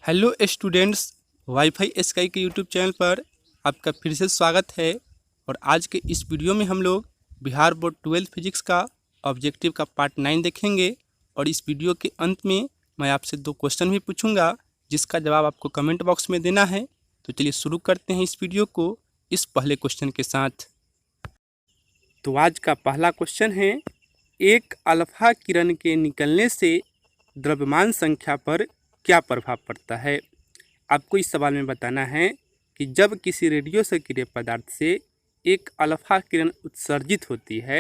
Hello students, wifi sky के YouTube channel पर आपका फिर से स्वागत है। और आज के इस वीडियो में हम लोग बिहार बोर्ड 12th फिजिक्स का ऑब्जेक्टिव का पार्ट 9 देखेंगे। और इस वीडियो के अंत में मैं आपसे 2 क्वेश्चन भी पूछूंगा, जिसका जवाब आपको कमेंट बॉक्स में देना है। तो चलिए शुरू करते हैं इस वीडियो को इस पहले क्वेश्चन के साथ। तो आज का पहला क्वेश्चन है, एक अल्फा किरण के निकलने से द्रव्यमान संख्या पर क्या प्रभाव पड़ता है। आपको इस सवाल में बताना है कि जब किसी रेडियो सक्रिय पदार्थ से एक अल्फा किरण उत्सर्जित होती है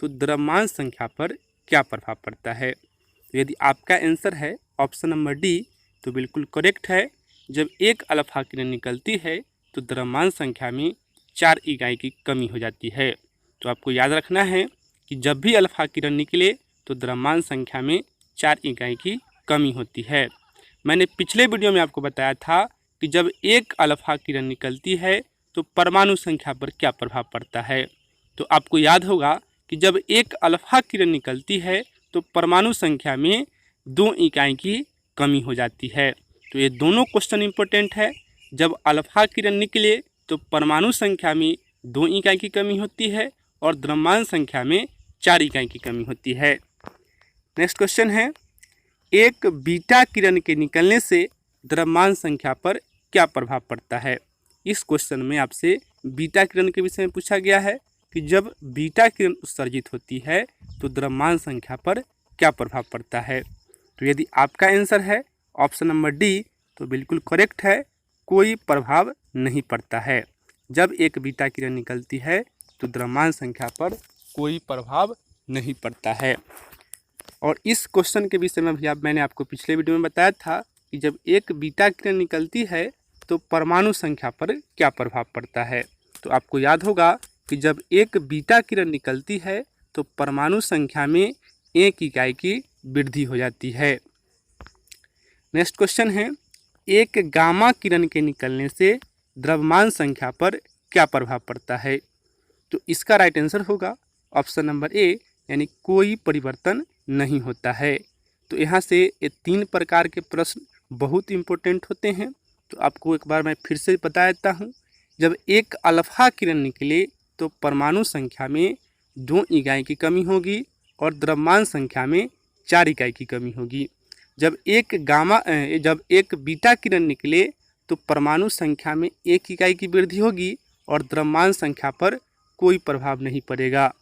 तो द्रव्यमान संख्या पर क्या प्रभाव पड़ता है। तो यदि आपका आंसर है ऑप्शन नंबर डी, तो बिल्कुल करेक्ट है। जब एक अल्फा किरण निकलती है तो द्रव्यमान संख्या में 4 इकाई की कमी हो जाती है। तो आपको याद रखना है कि जब भी अल्फा किरण निकले तो द्रव्यमान संख्या में 4 इकाई की कमी होती है। मैंने पिछले वीडियो में आपको बताया था कि जब एक अल्फा किरण निकलती है तो परमाणु संख्या पर क्या प्रभाव पड़ता है। तो आपको याद होगा कि जब एक अल्फा किरण निकलती है तो परमाणु संख्या में 2 इकाई की कमी हो जाती है। तो ये दोनों क्वेश्चन इंपॉर्टेंट है। जब अल्फा किरण निकले तो परमाणु संख्या में 2 इकाई की कमी होती है और द्रव्यमान संख्या में 4 इकाई की कमी होती है। नेक्स्ट क्वेश्चन है, एक बीटा किरण के निकलने से द्रव्यमान संख्या पर क्या प्रभाव पड़ता है। इस क्वेश्चन में आपसे बीटा किरण के विषय में पूछा गया है कि जब बीटा किरण उत्सर्जित होती है तो द्रव्यमान संख्या पर क्या प्रभाव पड़ता है। तो यदि आपका आंसर है ऑप्शन नंबर डी, तो बिल्कुल करेक्ट है, कोई प्रभाव नहीं पड़ता है। जब एक बीटा किरण निकलती है तो द्रव्यमान संख्या पर कोई प्रभाव नहीं पड़ता है। और इस क्वेश्चन के विषय में भी मैंने आपको पिछले वीडियो में बताया था कि जब एक बीटा किरण निकलती है तो परमाणु संख्या पर क्या प्रभाव पड़ता है। तो आपको याद होगा कि जब एक बीटा किरण निकलती है तो परमाणु संख्या में 1 इकाई की वृद्धि हो जाती है। नेक्स्ट क्वेश्चन है, एक गामा किरण के निकलने से द्रव्यमान संख्या पर क्या प्रभाव पड़ता है। तो इसका राइट आंसर होगा ऑप्शन नंबर ए, यानी कोई परिवर्तन नहीं होता है। तो यहाँ से ये 3 प्रकार के प्रश्न बहुत इंपॉर्टेंट होते हैं। तो आपको एक बार मैं फिर से बता देता हूँ। जब एक अल्फा किरण निकले तो परमाणु संख्या में 2 इकाई की कमी होगी और द्रव्यमान संख्या में 4 इकाई की कमी होगी। जब एक बीटा किरण निकले तो परमाणु संख्या में 1 इकाई की वृद्धि होगी और द्रव्यमान संख्या पर कोई प्रभाव नहीं पड़ेगा।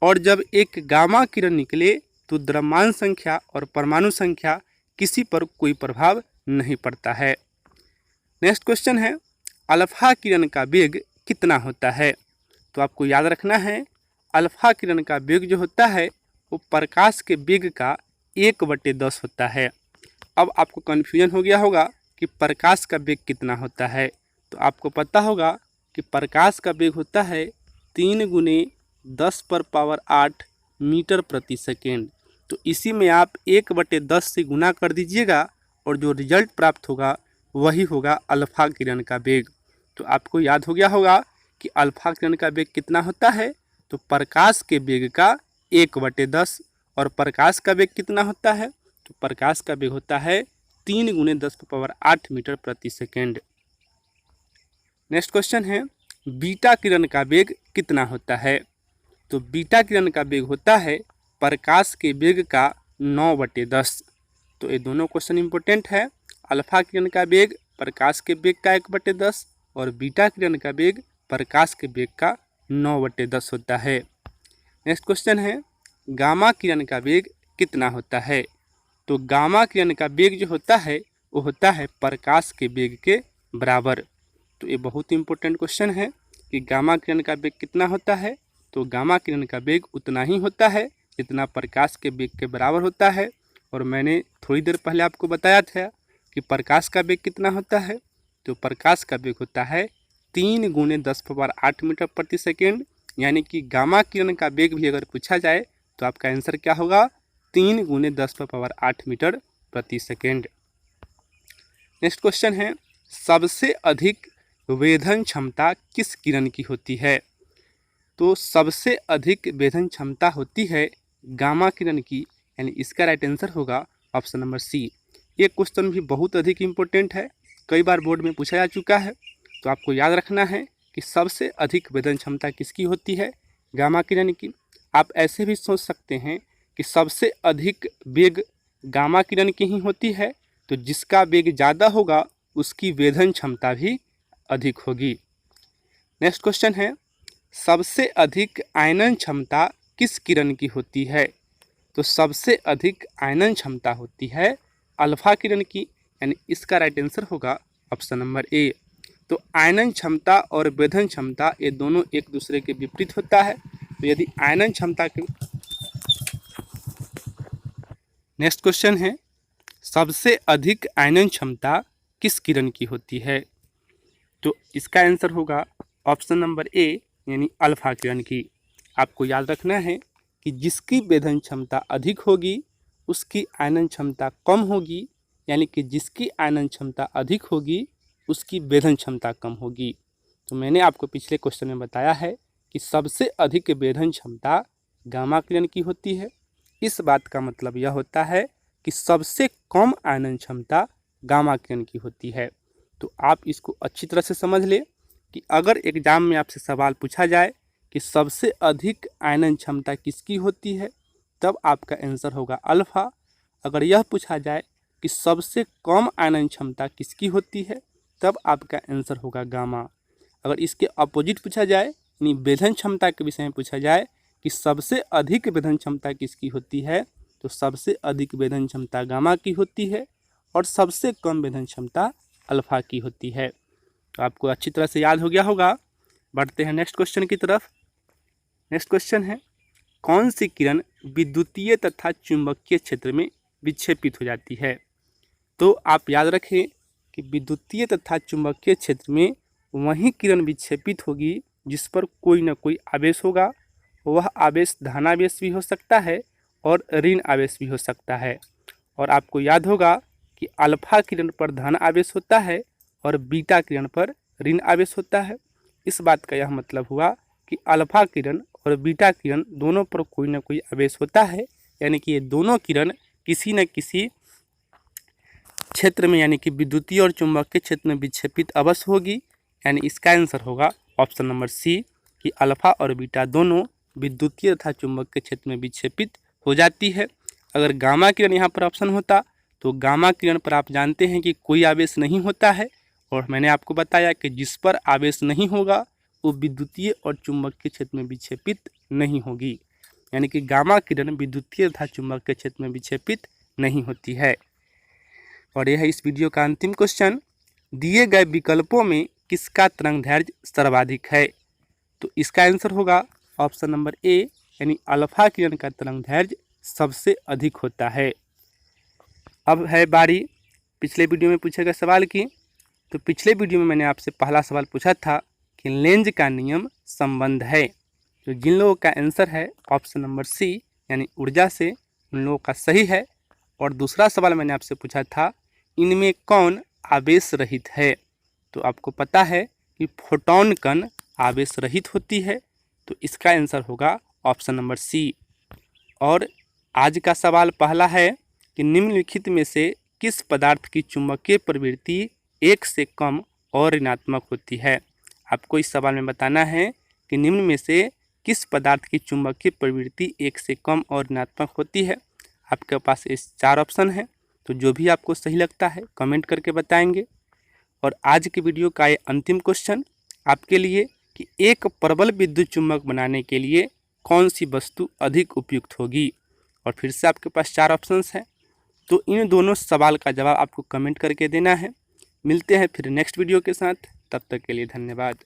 और जब एक गामा किरण निकले तो द्रव्यमान संख्या और परमाणु संख्या किसी पर कोई प्रभाव नहीं पड़ता है। नेक्स्ट क्वेश्चन है, अल्फा किरण का वेग कितना होता है। तो आपको याद रखना है, अल्फा किरण का वेग जो होता है वो प्रकाश के वेग का 1/10 होता है। अब आपको कन्फ्यूजन हो गया होगा कि प्रकाश का वेग कितना होता है। तो आपको पता होगा कि प्रकाश का वेग होता है 3 × 10⁻8 मीटर प्रति सेकेंड। तो इसी में आप 1/10 से गुना कर दीजिएगा और जो रिजल्ट प्राप्त होगा वही होगा अल्फा किरण का वेग। तो आपको याद हो गया होगा कि अल्फा किरण का वेग कितना होता है। तो प्रकाश के वेग का 1/10। और प्रकाश का वेग कितना होता है। तो प्रकाश का वेग होता है 3 × 10⁸ मीटर प्रति सेकेंड। नेक्स्ट क्वेश्चन है, बीटा किरण का वेग कितना होता है। तो बीटा किरण का वेग होता है प्रकाश के वेग का 9/10। तो ये दोनों क्वेश्चन इंपॉर्टेंट है। अल्फा किरण का वेग प्रकाश के वेग का 1/10 और बीटा किरण का वेग प्रकाश के वेग का 9/10 होता है। नेक्स्ट क्वेश्चन है, गामा किरण का वेग कितना होता है। तो गामा किरण का वेग जो होता है वो होता है प्रकाश के वेग के बराबर। तो ये बहुत इंपॉर्टेंट क्वेश्चन है कि गामा किरण का वेग कितना होता है। तो गामा किरण का वेग उतना ही होता है जितना प्रकाश के वेग के बराबर होता है। और मैंने थोड़ी देर पहले आपको बताया था कि प्रकाश का वेग कितना होता है। तो प्रकाश का वेग होता है 3 × 10⁸ मीटर प्रति सेकेंड। यानी कि गामा किरण का वेग भी अगर पूछा जाए तो आपका आंसर क्या होगा, 3 × 10⁸ मीटर प्रति सेकेंड। नेक्स्ट क्वेश्चन है, सबसे अधिक वेधन क्षमता किस किरण की होती है। तो सबसे अधिक वेधन क्षमता होती है गामा किरण की, यानी इसका राइट आंसर होगा ऑप्शन नंबर सी। एक क्वेश्चन भी बहुत अधिक इम्पोर्टेंट है, कई बार बोर्ड में पूछा जा चुका है। तो आपको याद रखना है कि सबसे अधिक वेधन क्षमता किसकी होती है? गामा किरण की। आप ऐसे भी सोच सकते हैं कि सबसे अधिक वेग गामा किरण की ही होती है, तो जिसका वेग ज़्यादा होगा उसकी वेधन क्षमता भी अधिक होगी। नेक्स्ट क्वेश्चन है, सबसे अधिक आयनन क्षमता किस किरण की होती है? तो सबसे अधिक आयनन क्षमता होती है अल्फा किरण की, यानी इसका राइट आंसर होगा ऑप्शन नंबर ए। तो आयनन क्षमता और वेधन क्षमता ये दोनों एक दूसरे के विपरीत होता है। तो यदि आयनन क्षमता के नेक्स्ट क्वेश्चन है, सबसे अधिक आयनन क्षमता किस किरण की होती है? तो इसका आंसर होगा ऑप्शन नंबर ए, यानी अल्फा किरण की। आपको याद रखना है कि जिसकी वेधन क्षमता अधिक होगी उसकी आयनन क्षमता कम होगी, यानी कि जिसकी आयनन क्षमता अधिक होगी उसकी वेधन क्षमता कम होगी। तो मैंने आपको पिछले क्वेश्चन में बताया है कि सबसे अधिक वेधन क्षमता गामा किरण की होती है। इस बात का मतलब यह होता है कि सबसे कम आयनन क्षमता गामा किरण की होती है। तो आप इसको अच्छी तरह से समझ ले कि अगर एग्जाम में आपसे सवाल पूछा जाए कि सबसे अधिक आयनन क्षमता किसकी होती है, तब आपका आंसर होगा अल्फा। अगर यह पूछा जाए कि सबसे कम आयनन क्षमता किसकी होती है, तब आपका आंसर होगा गामा। अगर इसके अपोजिट पूछा जाए, यानी वेधन क्षमता के विषय में पूछा जाए कि सबसे अधिक वेधन क्षमता किसकी होती है, तो सबसे अधिक वेधन क्षमता गामा की होती है और सबसे कम वेधन क्षमता अल्फा की होती है। तो आपको अच्छी तरह से याद हो गया होगा। बढ़ते हैं नेक्स्ट क्वेश्चन की तरफ। नेक्स्ट क्वेश्चन है, कौन सी किरण विद्युतीय तथा चुंबकीय क्षेत्र में विक्षेपित हो जाती है? तो आप याद रखें कि विद्युतीय तथा चुंबकीय क्षेत्र में वही किरण विक्षेपित होगी जिस पर कोई न कोई आवेश होगा। वह आवेश धनावेश भी हो सकता है और ऋण आवेश भी हो सकता है। और आपको याद होगा कि अल्फा किरण पर धन आवेश होता है और बीटा किरण पर ऋण आवेश होता है। इस बात का यह मतलब हुआ कि अल्फा किरण और बीटा किरण दोनों पर कोई ना कोई आवेश होता है, यानी कि ये दोनों किरण किसी न किसी क्षेत्र में, यानी कि विद्युतीय और चुंबकीय क्षेत्र में विक्षेपित अवश्य होगी। यानी इसका आंसर होगा ऑप्शन नंबर सी कि अल्फा और बीटा दोनों विद्युतीय तथा चुंबकीय क्षेत्र में विक्षेपित हो जाती है। अगर गामा किरण यहाँ पर ऑप्शन होता तो गामा किरण पर आप जानते हैं कि कोई आवेश नहीं होता है, और मैंने आपको बताया कि जिस पर आवेश नहीं होगा वो विद्युतीय और चुंबकीय क्षेत्र में विक्षेपित नहीं होगी। यानी कि गामा किरण विद्युतीय तथा चुंबकीय क्षेत्र में विक्षेपित नहीं होती है। और यह है इस वीडियो का अंतिम क्वेश्चन, दिए गए विकल्पों में किसका तरंगदैर्घ्य सर्वाधिक है? तो इसका आंसर होगा ऑप्शन नंबर ए, यानी अल्फा किरण का तरंगदैर्घ्य सबसे अधिक होता है। अब है बारी पिछले वीडियो में पूछे गए सवाल की। तो पिछले वीडियो में मैंने आपसे पहला सवाल पूछा था कि लेंज का नियम संबंध है। तो जिन लोगों का आंसर है ऑप्शन नंबर सी, यानी ऊर्जा से, उन लोगों का सही है। और दूसरा सवाल मैंने आपसे पूछा था इनमें कौन आवेश रहित है? तो आपको पता है कि फोटॉन कण आवेश रहित होती है, तो इसका आंसर होगा ऑप्शन नंबर सी। और आज का सवाल पहला है कि निम्नलिखित में से किस पदार्थ की चुंबकीय प्रवृत्ति 1 से कम और ऋणात्मक होती है? आपको इस सवाल में बताना है कि निम्न में से किस पदार्थ की चुंबकीय प्रवृत्ति 1 से कम और ऋणात्मक होती है। आपके पास इस 4 ऑप्शन हैं, तो जो भी आपको सही लगता है कमेंट करके बताएंगे। और आज के वीडियो का ये अंतिम क्वेश्चन आपके लिए कि एक प्रबल विद्युत चुम्बक बनाने के लिए कौन सी वस्तु अधिक उपयुक्त होगी? और फिर से आपके पास 4 ऑप्शंस हैं, तो इन दोनों सवाल का जवाब आपको कमेंट करके देना है। मिलते हैं फिर नेक्स्ट वीडियो के साथ, तब तक के लिए धन्यवाद।